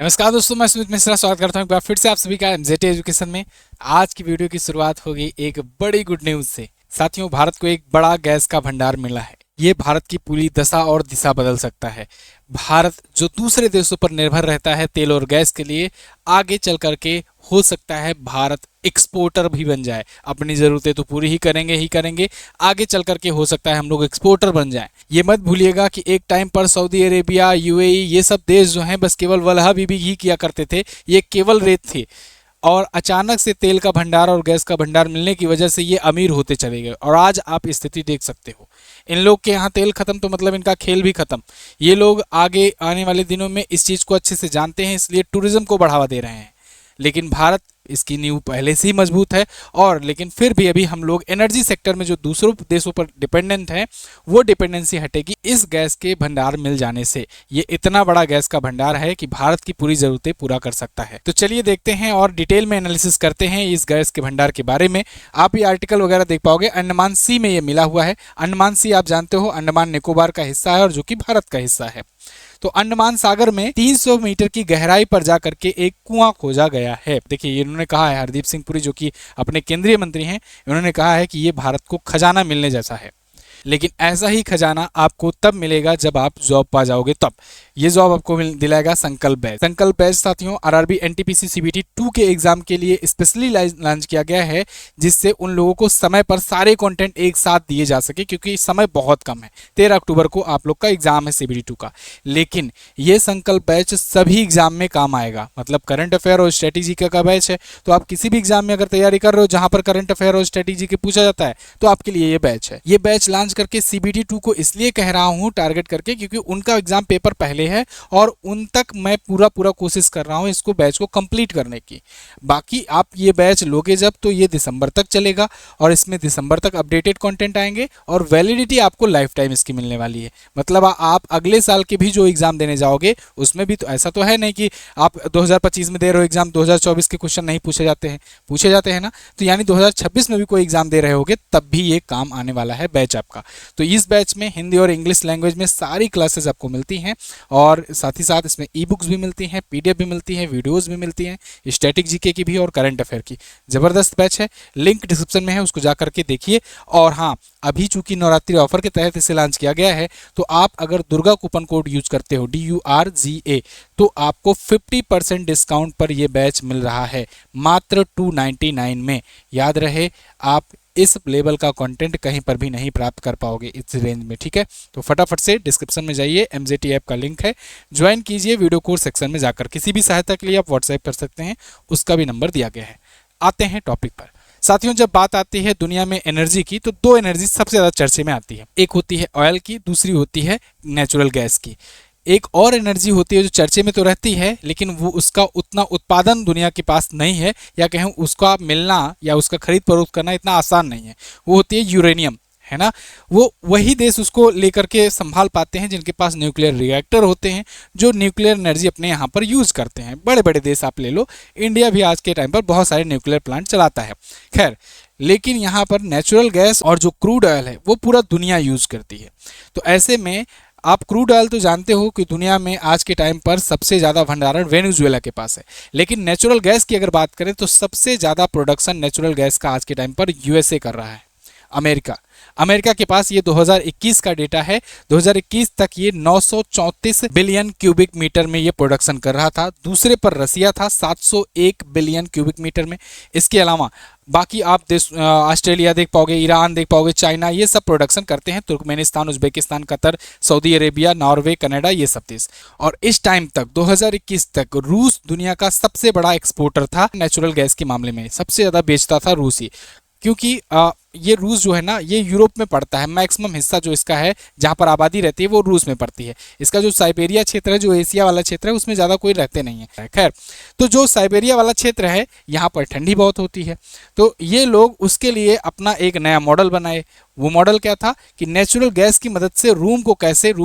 नमस्कार दोस्तों, मैं सुमित मिश्रा स्वागत करता हूं एक बार फिर से आप सभी का एमजेटी एजुकेशन में। आज की वीडियो की शुरुआत होगी एक बड़ी गुड न्यूज से। साथियों, भारत को एक बड़ा गैस का भंडार मिला है। ये भारत की पूरी दशा और दिशा बदल सकता है। भारत जो दूसरे देशों पर निर्भर रहता है तेल और गैस के लिए, आगे चल करके हो सकता है भारत एक्सपोर्टर भी बन जाए। अपनी जरूरतें तो पूरी ही करेंगे, आगे चल करके हो सकता है हम लोग एक्सपोर्टर बन जाएं। ये मत भूलिएगा कि एक टाइम पर सऊदी अरेबिया, यूएई, ये सब देश जो हैं बस केवल वल्हा बीबी ही किया करते थे। ये केवल रेत थे और अचानक से तेल का भंडार और गैस का भंडार मिलने की वजह से ये अमीर होते चले गए। और आज आप स्थिति देख सकते हो, इन लोग के यहाँ तेल खत्म तो मतलब इनका खेल भी खत्म। ये लोग आगे आने वाले दिनों में इस चीज़ को अच्छे से जानते हैं, इसलिए टूरिज्म को बढ़ावा दे रहे हैं। लेकिन भारत, इसकी नींव पहले से ही मजबूत है। और लेकिन फिर भी अभी हम लोग एनर्जी सेक्टर में जो दूसरों देशों पर डिपेंडेंट हैं, वो डिपेंडेंसी हटेगी इस गैस के भंडार मिल जाने से। ये इतना बड़ा गैस का भंडार है कि भारत की पूरी जरूरतें पूरा कर सकता है। तो चलिए देखते हैं और डिटेल में एनालिसिस करते हैं इस गैस के भंडार के बारे में। आप ये आर्टिकल वगैरह देख पाओगे। अंडमान सी में ये मिला हुआ है। अंडमान सी आप जानते हो अंडमान निकोबार का हिस्सा है और जो कि भारत का हिस्सा है। तो अंडमान सागर में 300 मीटर की गहराई पर जाकर के एक कुआं खोजा गया है। देखिए, इन्होंने कहा है, हरदीप सिंह पुरी जो कि अपने केंद्रीय मंत्री हैं, इन्होंने कहा है कि ये भारत को खजाना मिलने जैसा है। लेकिन ऐसा ही खजाना आपको तब मिलेगा जब आप जॉब पा जाओगे। तब ये जॉब आपको दिलाएगा संकल्प बैच। संकल्प बैच साथियों आरआरबी एनटीपीसी सीबीटी 2 के एग्जाम के लिए स्पेशली लॉन्च किया गया है, जिससे उन लोगों को समय पर सारे कंटेंट एक साथ दिए जा सके, क्योंकि समय बहुत कम है। 13 अक्टूबर को आप लोग का एग्जाम है सीबीटी 2 का। लेकिन ये संकल्प बैच सभी एग्जाम में काम आएगा। मतलब करंट अफेयर और स्ट्रेटेजी का बैच है, तो आप किसी भी एग्जाम में अगर तैयारी कर रहे हो जहां पर करंट अफेयर और स्ट्रेटेजी के पूछा जाता है, तो आपके लिए ये बैच है। ये बैच लॉन्च करके सीबीटी 2 को इसलिए कह रहा हूं टारगेट करके, क्योंकि उनका एग्जाम पेपर पहले है और उन तक मैं पूरा कोशिश कर रहा हूं इसको बैच को कंप्लीट करने की। बाकी आप ये बैच लोगे जब, तो ये दिसंबर तक चलेगा और इसमें दिसंबर तक अपडेटेड कंटेंट आएंगे और वैलिडिटी आपको लाइफ टाइम इसकी मिलने वाली है। मतलब आप अगले साल के भी जो एग्जाम देने जाओगे उसमें भी तो ऐसा तो है नहीं कि आप 2025 में दे रहे हो एग्जाम, 2024 के क्वेश्चन नहीं पूछे जाते हैं ना। तो यानी 2026 में भी कोई एग्जाम दे रहे होगे तब भी ये काम आने वाला है बैच आपका। तो इस बैच में हिंदी और इंग्लिश लैंग्वेज में सारी क्लासेस आपको मिलती हैं और साथ ही साथ इसमें ई बुक्स भी मिलती हैं, पीडीएफ भी मिलती हैं, वीडियोस भी मिलती हैं, स्टैटिक जीके की भी और करंट अफेयर की। ज़बरदस्त बैच है, लिंक डिस्क्रिप्शन में है, उसको जा करके देखिए। और हाँ, अभी चूंकि नवरात्रि ऑफर के तहत इसे लॉन्च किया गया है, तो आप अगर दुर्गा कूपन कोड यूज करते हो DURGA, तो आपको 50% डिस्काउंट पर यह बैच मिल रहा है मात्र 299 में। याद रहे, आप इस लेवल का कंटेंट कहीं पर भी नहीं प्राप्त कर पाओगे इस रेंज में, ठीक है। तो फटाफट से डिस्क्रिप्शन में जाइए, एमजेटी ऐप का लिंक है, ज्वाइन कीजिए। वीडियो कोर्स सेक्शन में जाकर किसी भी सहायता के लिए आप व्हाट्सएप कर सकते हैं, उसका भी नंबर दिया गया है। आते हैं टॉपिक पर। साथियों, जब बात आती है दुनिया में एनर्जी की, तो दो एनर्जी सबसे ज्यादा चर्चे में आती है। एक होती है ऑयल की, दूसरी होती है नेचुरल गैस की। एक और एनर्जी होती है जो चर्चे में तो रहती है, लेकिन वो उसका उतना उत्पादन दुनिया के पास नहीं है, या कहें उसका मिलना या उसका खरीद फरोख्त करना इतना आसान नहीं है। वो होती है यूरेनियम, है ना। वो वही देश उसको लेकर के संभाल पाते हैं जिनके पास न्यूक्लियर रिएक्टर होते हैं, जो न्यूक्लियर एनर्जी अपने यहाँ पर यूज करते हैं। बड़े बड़े देश आप ले लो, इंडिया भी आज के टाइम पर बहुत सारे न्यूक्लियर प्लांट चलाता है। खैर, लेकिन यहाँ पर नेचुरल गैस और जो क्रूड ऑयल है वो पूरा दुनिया यूज करती है। तो ऐसे में आप क्रूड ऑयल तो जानते हो कि दुनिया में आज के टाइम पर सबसे ज़्यादा भंडारण वेनेजुएला के पास है। लेकिन नेचुरल गैस की अगर बात करें तो सबसे ज़्यादा प्रोडक्शन नेचुरल गैस का आज के टाइम पर यूएसए कर रहा है। अमेरिका के पास ये 2021 का डेटा है। 2021 तक ये 934 बिलियन क्यूबिक मीटर में ये प्रोडक्शन कर रहा था। दूसरे पर रसिया था 701 बिलियन क्यूबिक मीटर में। इसके अलावा बाकी आप देश ऑस्ट्रेलिया देख पाओगे, ईरान देख पाओगे, चाइना, ये सब प्रोडक्शन करते हैं। Turkmenistan, Uzbekistan, Qatar, Saudi Arabia, Norway, Canada, ये सब देश। और इस टाइम तक 2021 तक रूस दुनिया का सबसे बड़ा एक्सपोर्टर था नेचुरल गैस के मामले में। सबसे ज़्यादा बेचता था रूस ही, क्योंकि ये रूस जो है ना, ये यूरोप में पड़ता है। मैक्सिमम हिस्सा जो इसका है, जहाँ पर आबादी रहती है, वो रूस में पड़ती है। इसका जो साइबेरिया क्षेत्र है, जो एशिया वाला क्षेत्र है, उसमें ज़्यादा कोई रहते नहीं है। खैर, तो जो साइबेरिया वाला क्षेत्र है, यहाँ पर ठंडी बहुत होती है। तो ये लोग उसके लिए अपना एक नया मॉडल बनाए। वो मॉडल क्या था कि नेचुरल गैस की मदद से रूम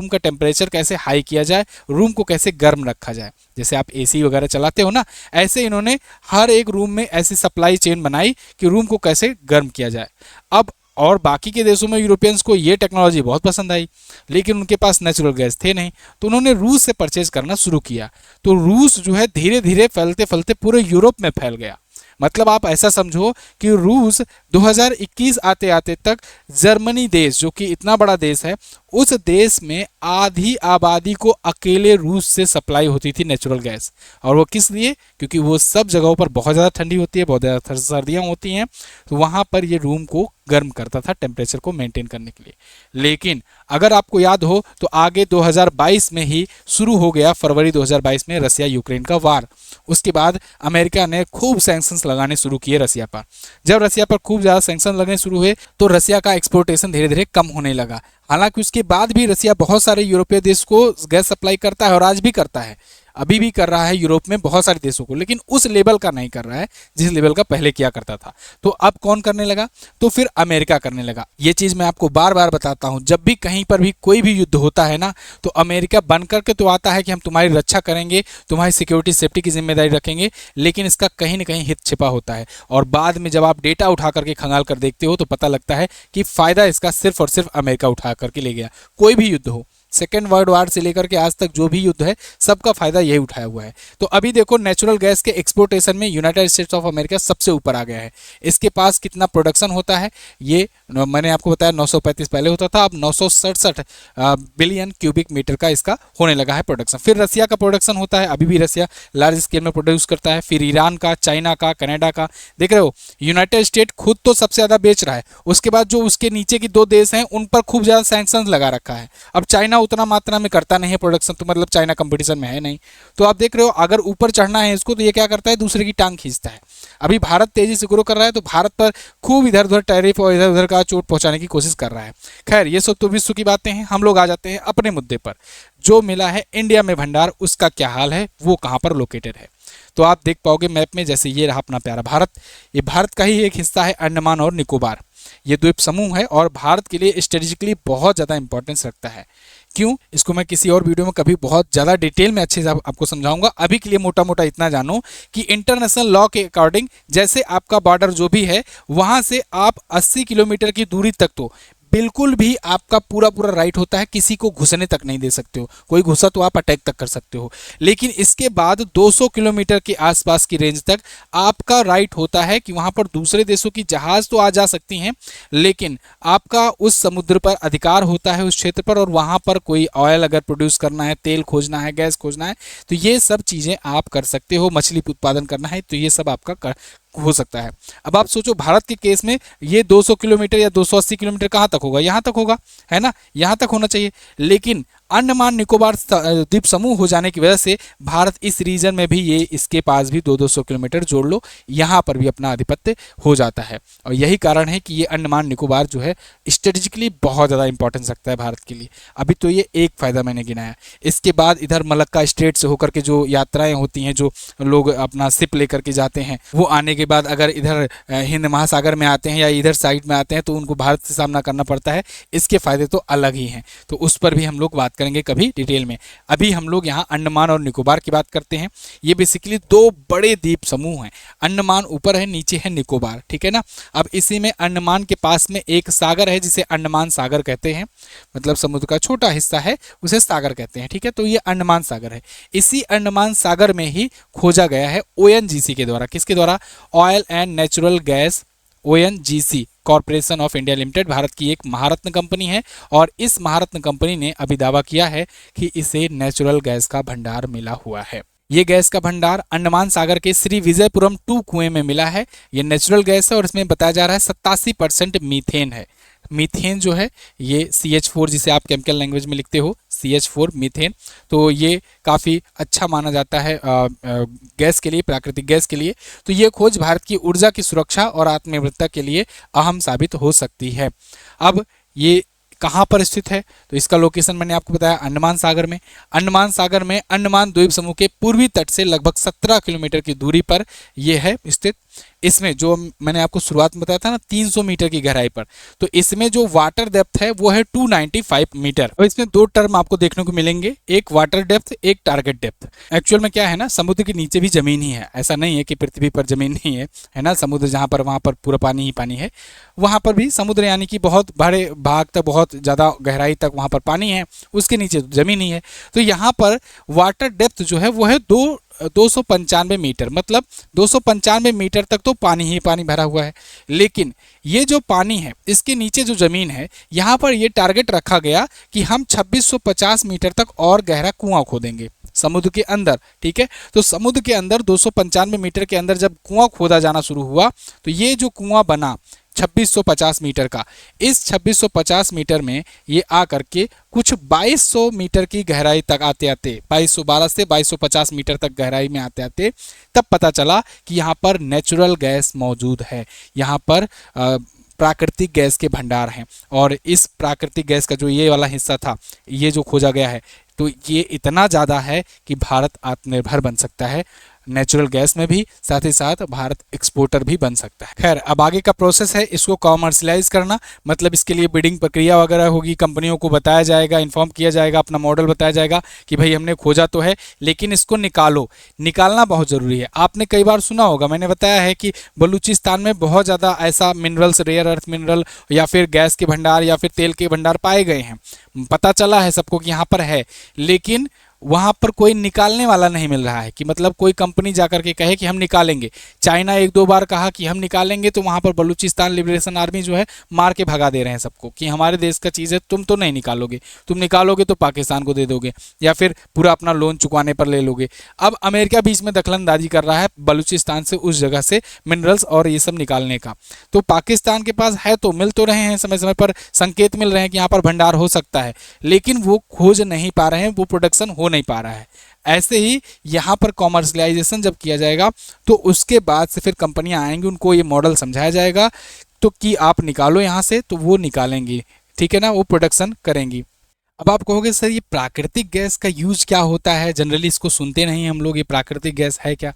का टेम्परेचर कैसे हाई किया जाए, रूम को कैसे गर्म रखा जाए। जैसे आप एसी वगैरह चलाते हो ना, ऐसे इन्होंने हर एक रूम में ऐसी सप्लाई चेन बनाई कि रूम को कैसे गर्म किया जाए। अब और बाकी के देशों में यूरोपियंस को ये टेक्नोलॉजी बहुत पसंद आई, लेकिन उनके पास नेचुरल गैस थे नहीं, तो उन्होंने रूस से परचेज करना शुरू किया। तो रूस जो है धीरे धीरे फैलते फैलते पूरे यूरोप में फैल गया। मतलब आप ऐसा समझो कि रूस 2021 आते आते तक जर्मनी देश, जो कि इतना बड़ा देश है, उस देश में आधी आबादी को अकेले रूस से सप्लाई होती थी नेचुरल गैस। और वो किस लिए? क्योंकि वो सब जगहों पर बहुत ज़्यादा ठंडी होती है, बहुत ज़्यादा सर्दियाँ होती हैं, तो वहाँ पर ये रूम को गर्म करता था टेम्परेचर को मेंटेन करने के लिए। लेकिन अगर आपको याद हो तो आगे 2022 में ही शुरू हो गया, फरवरी 2022 में रसिया यूक्रेन का वार। उसके बाद अमेरिका ने खूब सैंक्शंस लगाने शुरू किए रसिया पर। जब रसिया पर खूब ज़्यादा सैंक्शन लगने शुरू हुए तो रसिया का एक्सपोर्टेशन धीरे धीरे कम होने लगा। हालांकि उसके बाद भी रसिया बहुत सारे यूरोपीय देश को गैस सप्लाई करता है और आज भी करता है, अभी भी कर रहा है यूरोप में बहुत सारे देशों को, लेकिन उस लेवल का नहीं कर रहा है जिस लेवल का पहले किया करता था। तो अब कौन करने लगा? तो फिर अमेरिका करने लगा। ये चीज़ मैं आपको बार बार बताता हूँ, जब भी कहीं पर भी कोई भी युद्ध होता है ना, तो अमेरिका बन करके तो आता है कि हम तुम्हारी रक्षा करेंगे, तुम्हारी सिक्योरिटी सेफ्टी की जिम्मेदारी रखेंगे, लेकिन इसका कहीं ना कहीं हित छिपा होता है। और बाद में जब आप डेटा उठा करके खंगाल कर देखते हो तो पता लगता है कि फायदा इसका सिर्फ और सिर्फ अमेरिका उठा करके ले गया। कोई भी युद्ध हो, सेकेंड वर्ल्ड वार से लेकर के आज तक जो भी युद्ध है, सबका फायदा यही उठाया हुआ है। तो अभी देखो नेचुरल गैस के एक्सपोर्टेशन में यूनाइटेड स्टेट्स ऑफ अमेरिका सबसे ऊपर आ गया है। इसके पास कितना प्रोडक्शन होता है, ये मैंने आपको बताया 935 पहले होता था, अब 967 बिलियन क्यूबिक मीटर का इसका होने लगा है प्रोडक्शन। फिर रसिया का प्रोडक्शन होता है, अभी भी रसिया लार्ज स्केल में प्रोड्यूस करता है। फिर ईरान का, चाइना का, कनाडा का। देख रहे हो, यूनाइटेड स्टेट खुद तो सबसे ज़्यादा बेच रहा है, उसके बाद जो उसके नीचे की 2 देश हैं उन पर खूब ज़्यादा सैंक्शन लगा रखा है। अब चाइना उतना मात्रा में करता नहीं है प्रोडक्शन, तो मतलब चाइना कंपटीशन में है नहीं। तो आप देख रहे हो, अगर ऊपर चढ़ना है इसको तो ये क्या करता है, दूसरे की टांग खींचता है। अभी भारत तेजी से ग्रो कर रहा है तो भारत पर खूब इधर उधर टैरिफ और इधर उधर का चोट पहुंचाने की कोशिश कर रहा है। खैर, ये सब तो विश्व की बातें हैं, हम लोग आ जाते हैं अपने मुद्दे पर। जो मिला है इंडिया में भंडार, उसका क्या हाल है, वो कहाँ पर लोकेटेड है? तो आप देख पाओगे मैप में, जैसे ये रहा अपना प्यारा भारत। ये भारत का ही एक हिस्सा है, अंडमान और निकोबार। ये द्वीप समूह है और भारत के लिए स्ट्रेटेजिकली बहुत ज़्यादा इंपॉर्टेंस रखता है। क्यों? इसको मैं किसी और वीडियो में कभी बहुत ज़्यादा डिटेल में अच्छे से आपको समझाऊंगा। अभी के लिए मोटा मोटा इतना जानो कि इंटरनेशनल लॉ के अकॉर्डिंग जैसे आपका बॉर्डर जो भी है, वहाँ से आप 80 किलोमीटर की दूरी तक तो बिल्कुल भी आपका पूरा पूरा राइट होता है, किसी को घुसने तक नहीं दे सकते हो। कोई घुसा तो आप अटैक तक कर सकते हो, लेकिन इसके बाद 200 किलोमीटर के आसपास की रेंज तक आपका राइट होता है कि वहां पर दूसरे देशों की जहाज तो आ जा सकती हैं, लेकिन आपका उस समुद्र पर अधिकार होता है उस क्षेत्र पर। और वहां पर कोई ऑयल अगर प्रोड्यूस करना है, तेल खोजना है, गैस खोजना है, तो ये सब चीज़ें आप कर सकते हो। मछली उत्पादन करना है तो ये सब आपका हो सकता है। अब आप सोचो, भारत के केस में ये 200 किलोमीटर या 280 किलोमीटर कहाँ तक होगा? यहाँ तक होगा, है ना, यहाँ तक होना चाहिए। लेकिन अंडमान निकोबार द्वीप समूह हो जाने की वजह से भारत इस रीजन में भी, ये इसके पास भी 200 किलोमीटर जोड़ लो, यहाँ पर भी अपना आधिपत्य हो जाता है। और यही कारण है कि ये अंडमान निकोबार जो है स्ट्रेटेजिकली बहुत ज़्यादा इंपॉर्टेंस रखता है भारत के लिए। अभी तो ये एक फ़ायदा मैंने गिनाया। इसके बाद इधर मलक्का स्ट्रेट से होकर के जो यात्राएं होती हैं, जो लोग अपना शिप लेकर के जाते हैं, वो आने के बाद अगर इधर हिंद महासागर में आते हैं या इधर साइड में आते हैं तो उनको भारत से सामना करना पड़ता है। इसके फ़ायदे तो अलग ही हैं, तो उस पर भी हम लोग बात करेंगे कभी डिटेल में। अभी हम लोग यहाँ अंडमान और निकोबार की बात करते हैं। ये बेसिकली 2 बड़े द्वीप समूह हैं। अंडमान ऊपर है, नीचे है निकोबार, ठीक है ना। अब इसी में अंडमान के पास में एक सागर है जिसे अंडमान सागर कहते हैं, मतलब समुद्र का छोटा हिस्सा है उसे सागर कहते हैं, ठीक है। तो ये अंडमान सागर है। इसी अंडमान सागर में ही खोजा गया है ONGC के द्वारा। किसके द्वारा? Oil and natural gas, ONGC corporation of India limited, Bharat की एक महारत्न कंपनी है। और इस महारत्न कंपनी ने अभी दावा किया है कि इसे नेचुरल गैस का भंडार मिला हुआ है। ये गैस का भंडार अंडमान सागर के श्री विजयपुरम 2 कुएं में मिला है। ये नेचुरल गैस है और इसमें बताया जा रहा है 87% मीथेन है। मीथेन जो है ये CH4, जिसे आप केमिकल लैंग्वेज में लिखते हो CH4 मीथेन, तो ये काफ़ी अच्छा माना जाता है गैस के लिए, प्राकृतिक गैस के लिए। तो ये खोज भारत की ऊर्जा की सुरक्षा और आत्मनिर्भरता के लिए अहम साबित हो सकती है। अब ये कहाँ पर स्थित है? तो इसका लोकेशन मैंने आपको बताया अंडमान सागर में। अंडमान सागर में अंडमान द्वीप समूह के पूर्वी तट से लगभग 17 किलोमीटर की दूरी पर यह है स्थित। इसमें जो मैंने आपको शुरुआत में बताया था ना 300 मीटर की गहराई पर, तो इसमें जो वाटर डेप्थ है वो है 295 मीटर। और इसमें दो टर्म आपको देखने को मिलेंगे, एक वाटर डेप्थ, एक टारगेट डेप्थ। एक्चुअल में क्या है ना, समुद्र के नीचे भी जमीन ही है, ऐसा नहीं है कि पृथ्वी पर जमीन नहीं है ना। समुद्र जहाँ पर वहाँ पर पूरा पानी ही पानी है, वहाँ पर भी समुद्र यानी कि बहुत बड़े भाग तक, बहुत ज़्यादा गहराई तक वहाँ पर पानी है, उसके नीचे जमीन ही है। तो यहाँ पर वाटर डेप्थ जो है वो है 295 मीटर, मतलब 295 मीटर तक तो पानी ही पानी भरा हुआ है। लेकिन ये जो पानी है इसके नीचे जो ज़मीन है, यहाँ पर ये टारगेट रखा गया कि हम 2650 मीटर तक और गहरा कुआं खोदेंगे समुद्र के अंदर। ठीक है, तो समुद्र के अंदर 295 मीटर के अंदर जब कुआं खोदा जाना शुरू हुआ, तो ये जो कुआं बना 2650 मीटर का, इस 2650 मीटर में ये आकर के कुछ 2200 मीटर की गहराई तक आते आते, 2212 से 2250 मीटर तक गहराई में आते आते तब पता चला कि यहाँ पर नेचुरल गैस मौजूद है, यहाँ पर प्राकृतिक गैस के भंडार हैं। और इस प्राकृतिक गैस का जो ये वाला हिस्सा था, ये जो खोजा गया है, तो ये इतना ज़्यादा है कि भारत आत्मनिर्भर बन सकता है नेचुरल गैस में भी, साथ ही साथ भारत एक्सपोर्टर भी बन सकता है। खैर, अब आगे का प्रोसेस है इसको कॉमर्शलाइज करना, मतलब इसके लिए बिडिंग प्रक्रिया वगैरह होगी, कंपनियों को बताया जाएगा, इन्फॉर्म किया जाएगा, अपना मॉडल बताया जाएगा कि भाई हमने खोजा तो है लेकिन इसको निकालो। निकालना बहुत ज़रूरी है। आपने कई बार सुना होगा, मैंने बताया है कि बलूचिस्तान में बहुत ज़्यादा ऐसा मिनरल्स, रेयर अर्थ मिनरल या फिर गैस के भंडार या फिर तेल के भंडार पाए गए हैं। पता चला है सबको कि यहाँ पर है, लेकिन वहाँ पर कोई निकालने वाला नहीं मिल रहा है, कि मतलब कोई कंपनी जाकर के कहे कि हम निकालेंगे। चाइना एक दो बार कहा कि हम निकालेंगे, तो वहाँ पर बलूचिस्तान लिबरेशन आर्मी जो है मार के भगा दे रहे हैं सबको कि हमारे देश का चीज़ है, तुम तो नहीं निकालोगे, तुम निकालोगे तो पाकिस्तान को दे दोगे या फिर पूरा अपना लोन चुकाने पर ले लोगे। अब अमेरिका बीच में दखलंदाजी कर रहा है बलूचिस्तान से, उस जगह से मिनरल्स और ये सब निकालने का। तो पाकिस्तान के पास है तो मिल तो रहे हैं, समय समय पर संकेत मिल रहे हैं कि यहाँ पर भंडार हो सकता है, लेकिन वो खोज नहीं पा रहे हैं, वो प्रोडक्शन हो नहीं पा रहा है। ऐसे ही यहाँ पर कॉमर्शलाइजेशन जब किया जाएगा तो उसके बाद से फिर कंपनियां आएंगी, उनको ये मॉडल समझाया जाएगा तो कि आप निकालो यहाँ से, तो वो निकालेंगी, ठीक है ना, वो प्रोडक्शन करेंगी। अब आप कहोगे सर ये प्राकृतिक गैस का यूज क्या होता है, जनरली इसको सुनते नहीं हम लोग, ये प्राकृतिक गैस है क्या?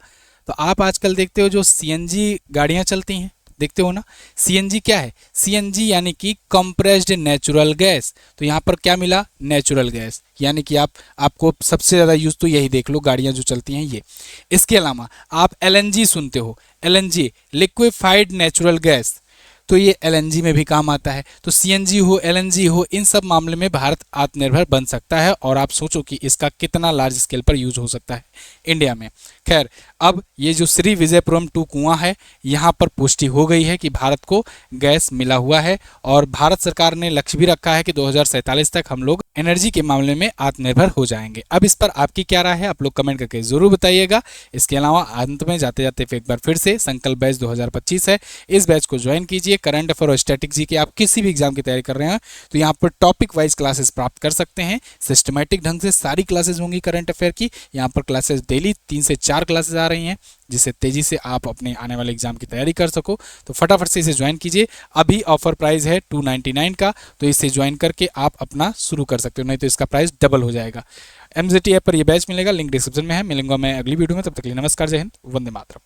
तो आप आजकल देखते हो जो सीएनजी गाड़ियाँ चलती हैं, देखते हो ना, सीएनजी क्या है? सीएनजी यानी कि कंप्रेस्ड नेचुरल गैस। तो यहाँ पर क्या मिला? नेचुरल गैस, यानी कि आपको सबसे ज़्यादा यूज़ तो यही देख लो, गाड़ियाँ जो चलती हैं ये। इसके अलावा आप एलएनजी सुनते हो, एलएनजी लिक्विफाइड नेचुरल गैस, तो ये एलएनजी में भी काम आता है। तो सीएनजी हो, एलएनजी हो, इन सब मामले में भारत आत्मनिर्भर बन सकता है। और आप सोचो कि इसका कितना लार्ज स्केल पर यूज हो सकता है इंडिया में। खैर, अब ये जो श्री विजयपुरम 2 कुआं है, यहाँ पर पुष्टि हो गई है कि भारत को गैस मिला हुआ है और भारत सरकार ने लक्ष्य भी रखा है कि 2047 तक हम लोग एनर्जी के मामले में आत्मनिर्भर हो जाएंगे। अब इस पर आपकी क्या राय है, आप लोग कमेंट करके जरूर बताइएगा। इसके अलावा अंत में जाते जाते एक बार फिर से संकल्प बैच 2025 है, इस बैच को ज्वाइन कीजिए। करंट अफेयर और स्टैटिक की आप किसी भी एग्जाम की तैयारी कर रहे हैं तो यहाँ पर टॉपिक वाइज क्लासेस प्राप्त कर सकते हैं। सिस्टमैटिक ढंग से सारी क्लासेस होंगी करंट अफेयर की। यहाँ पर क्लासेस डेली 3 से 4 क्लासेस आ रही हैं, जिससे तेजी से आप अपने आने वाले एग्जाम की तैयारी कर सको। तो फटाफट से इसे ज्वाइन कीजिए। अभी ऑफर प्राइस है 299 का, तो इसे ज्वाइन करके आप अपना शुरू कर सकते हो, नहीं तो इसका प्राइस डबल हो जाएगा। MZT ऐप पर यह बैच मिलेगा, लिंक डिस्क्रिप्शन में है। मिलूंगा मैं अगली वीडियो में, तब तक के लिए नमस्कार, जय हिंद, वंदे मातरम।